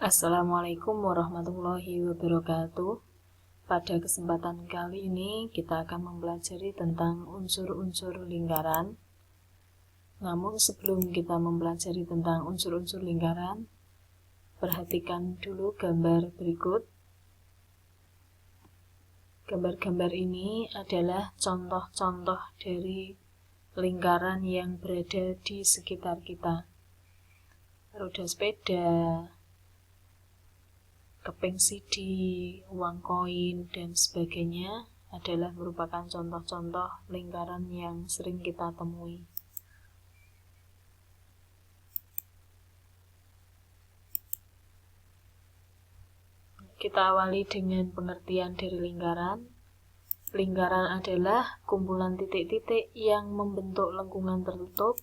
Assalamualaikum warahmatullahi wabarakatuh. Pada kesempatan kali ini kita akan mempelajari tentang unsur-unsur lingkaran. Namun sebelum kita mempelajari tentang unsur-unsur lingkaran, perhatikan dulu gambar berikut. Gambar-gambar ini adalah contoh-contoh dari lingkaran yang berada di sekitar kita. Roda sepeda, keping CD, uang koin, dan sebagainya adalah merupakan contoh-contoh lingkaran yang sering kita temui. Kita awali dengan pengertian dari lingkaran. Lingkaran adalah kumpulan titik-titik yang membentuk lengkungan tertutup,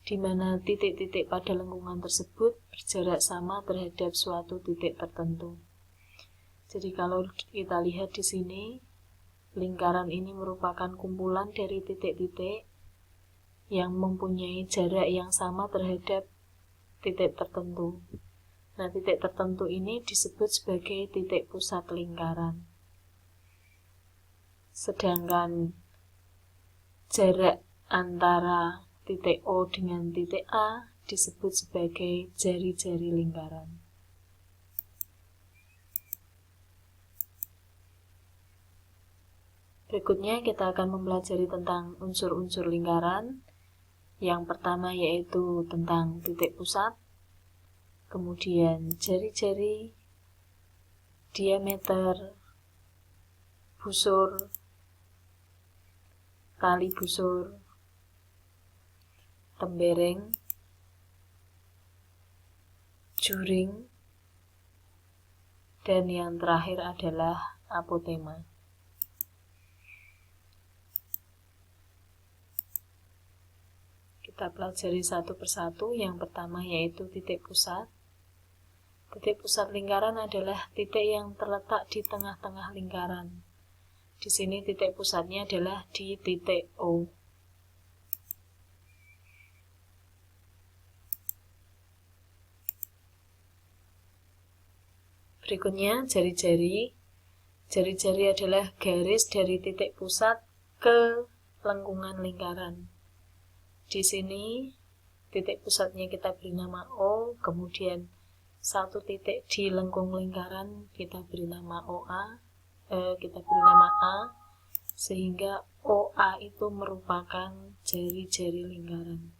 di mana titik-titik pada lengkungan tersebut berjarak sama terhadap suatu titik tertentu. Jadi kalau kita lihat di sini, lingkaran ini merupakan kumpulan dari titik-titik yang mempunyai jarak yang sama terhadap titik tertentu. Nah, titik tertentu ini disebut sebagai titik pusat lingkaran. Sedangkan jarak antara titik O dengan titik A disebut sebagai jari-jari lingkaran. Berikutnya kita akan mempelajari tentang unsur-unsur lingkaran. Yang pertama yaitu tentang titik pusat, kemudian jari-jari, diameter, busur, tali busur, tembereng, juring, dan yang terakhir adalah apotema. Kita pelajari satu persatu. Yang pertama yaitu titik pusat. Titik pusat lingkaran adalah titik yang terletak di tengah-tengah lingkaran. Di sini titik pusatnya adalah di titik O. Berikutnya jari-jari. Jari-jari adalah garis dari titik pusat ke lengkungan lingkaran. Di sini titik pusatnya kita beri nama O, kemudian satu titik di lengkung lingkaran kita beri nama A, sehingga OA itu merupakan jari-jari lingkaran.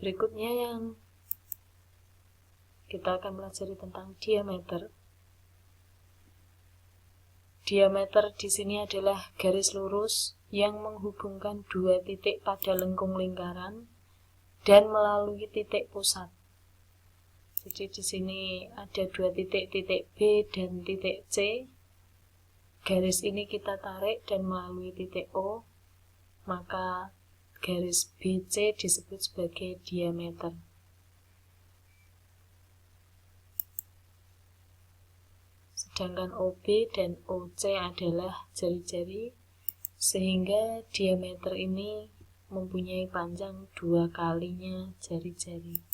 Berikutnya yang kita akan pelajari tentang diameter. Diameter di sini adalah garis lurus yang menghubungkan dua titik pada lengkung lingkaran dan melalui titik pusat. Jadi di sini ada dua titik, titik B dan titik C. Garis ini kita tarik dan melalui titik O, maka garis BC disebut sebagai diameter. Sedangkan OB dan OC adalah jari-jari, sehingga diameter ini mempunyai panjang 2 kalinya jari-jari.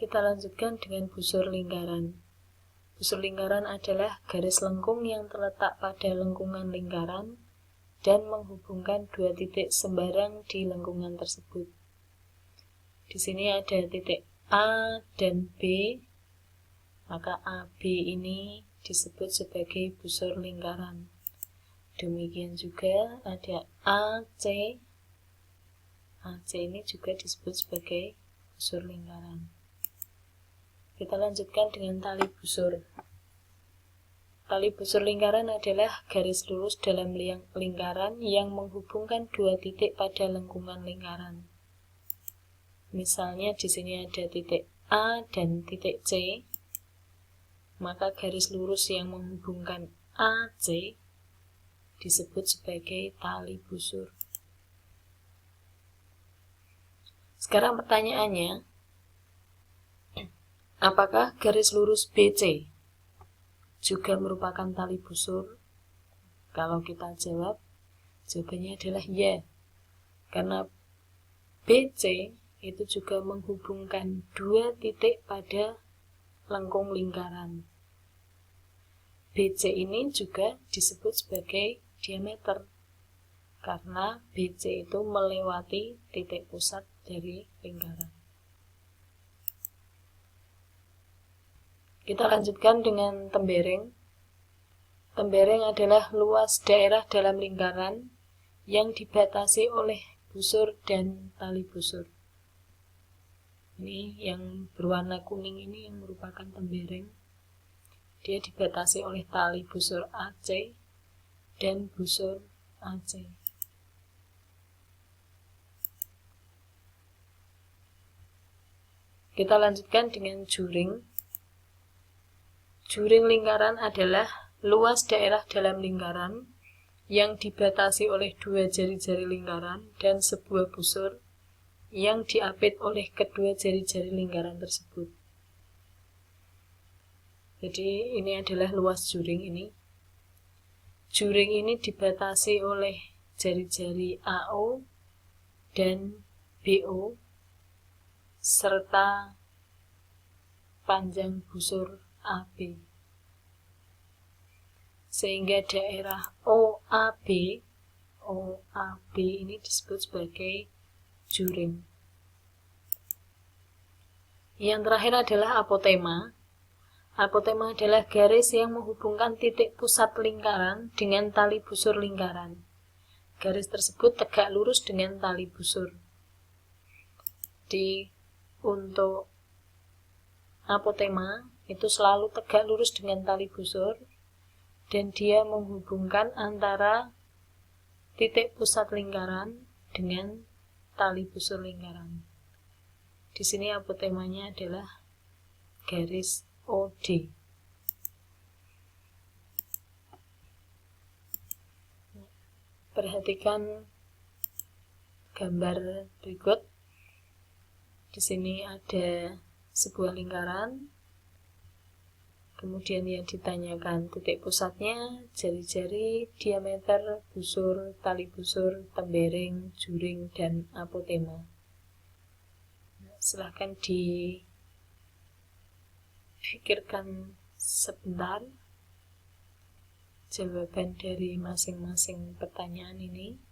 Kita lanjutkan dengan busur lingkaran. Busur lingkaran adalah garis lengkung yang terletak pada lengkungan lingkaran dan menghubungkan dua titik sembarang di lengkungan tersebut. Di sini ada titik A dan B, maka AB ini disebut sebagai busur lingkaran. Demikian juga ada AC. AC ini juga disebut sebagai busur lingkaran. Kita lanjutkan dengan tali busur. Tali busur lingkaran adalah garis lurus dalam lingkaran yang menghubungkan dua titik pada lengkungan lingkaran. Misalnya di sini ada titik A dan titik C, maka garis lurus yang menghubungkan AC disebut sebagai tali busur. Sekarang pertanyaannya, apakah garis lurus BC juga merupakan tali busur? Kalau kita jawab, jawabannya adalah ya. Karena BC itu juga menghubungkan dua titik pada lengkung lingkaran. BC ini juga disebut sebagai diameter karena BC itu melewati titik pusat dari lingkaran. Kita lanjutkan dengan tembereng. Tembereng adalah luas daerah dalam lingkaran yang dibatasi oleh busur dan tali busur. Ini yang berwarna kuning ini yang merupakan tembereng. Dia dibatasi oleh tali busur AC dan busur AC. Kita lanjutkan dengan juring. Juring lingkaran adalah luas daerah dalam lingkaran yang dibatasi oleh dua jari-jari lingkaran dan sebuah busur yang diapit oleh kedua jari-jari lingkaran tersebut. Jadi ini adalah luas juring ini. Juring ini dibatasi oleh jari-jari AO dan BO serta panjang busur AB. Sehingga daerah OAB ini disebut sebagai juring. Yang terakhir adalah apotema. Apotema adalah garis yang menghubungkan titik pusat lingkaran dengan tali busur lingkaran. Garis tersebut tegak lurus dengan tali busur. Untuk apotema itu selalu tegak lurus dengan tali busur dan dia menghubungkan antara titik pusat lingkaran dengan tali busur lingkaran. Di sini apotemanya adalah garis OD. Perhatikan gambar berikut. Di sini ada sebuah lingkaran. Kemudian yang ditanyakan titik pusatnya, jari-jari, diameter, busur, tali busur, tembereng, juring, dan apotema. Silahkan difikirkan sebentar jawaban dari masing-masing pertanyaan ini.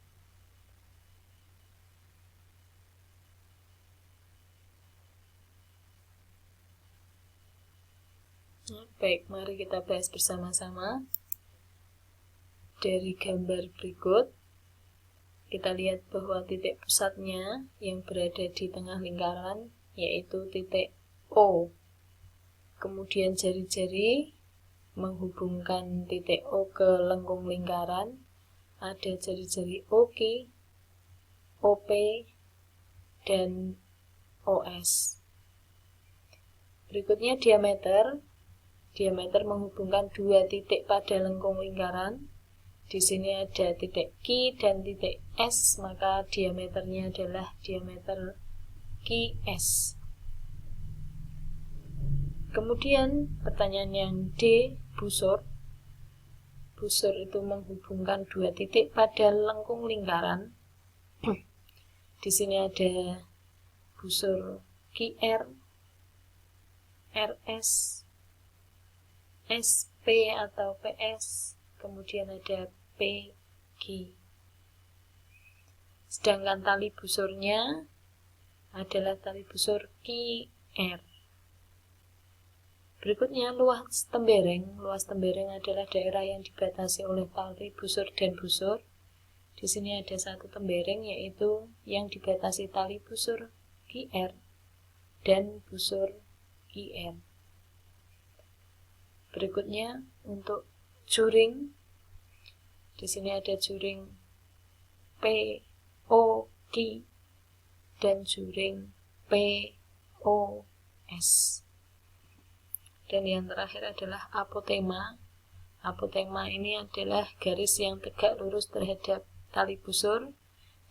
Baik, mari kita bahas bersama-sama. Dari gambar berikut, kita lihat bahwa titik pusatnya yang berada di tengah lingkaran, yaitu titik O. Kemudian jari-jari menghubungkan titik O ke lengkung lingkaran. Ada jari-jari OK, OP, dan OS. Berikutnya diameter. Diameter menghubungkan dua titik pada lengkung lingkaran. Di sini ada titik Q dan titik S, maka diameternya adalah diameter QS. Kemudian pertanyaan yang D, busur. Busur itu menghubungkan dua titik pada lengkung lingkaran. Di sini ada busur QR, RS, SP atau PS, kemudian ada PG. Sedangkan tali busurnya adalah tali busur QR. Berikutnya luas tembereng. Luas tembereng adalah daerah yang dibatasi oleh tali busur dan busur. Di sini ada satu tembereng, yaitu yang dibatasi tali busur QR dan busur IR. Berikutnya untuk juring. Di sini ada juring POQ dan juring POS. Dan yang terakhir adalah apotema. Apotema ini adalah garis yang tegak lurus terhadap tali busur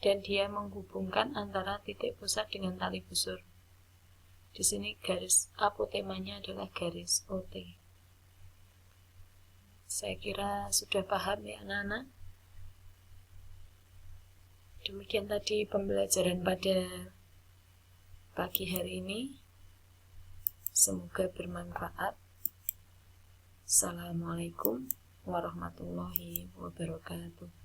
dan dia menghubungkan antara titik pusat dengan tali busur. Di sini garis apotemanya adalah garis OT. Saya kira sudah paham ya anak-anak. Demikian tadi pembelajaran pada pagi hari ini. Semoga bermanfaat. Assalamualaikum warahmatullahi wabarakatuh.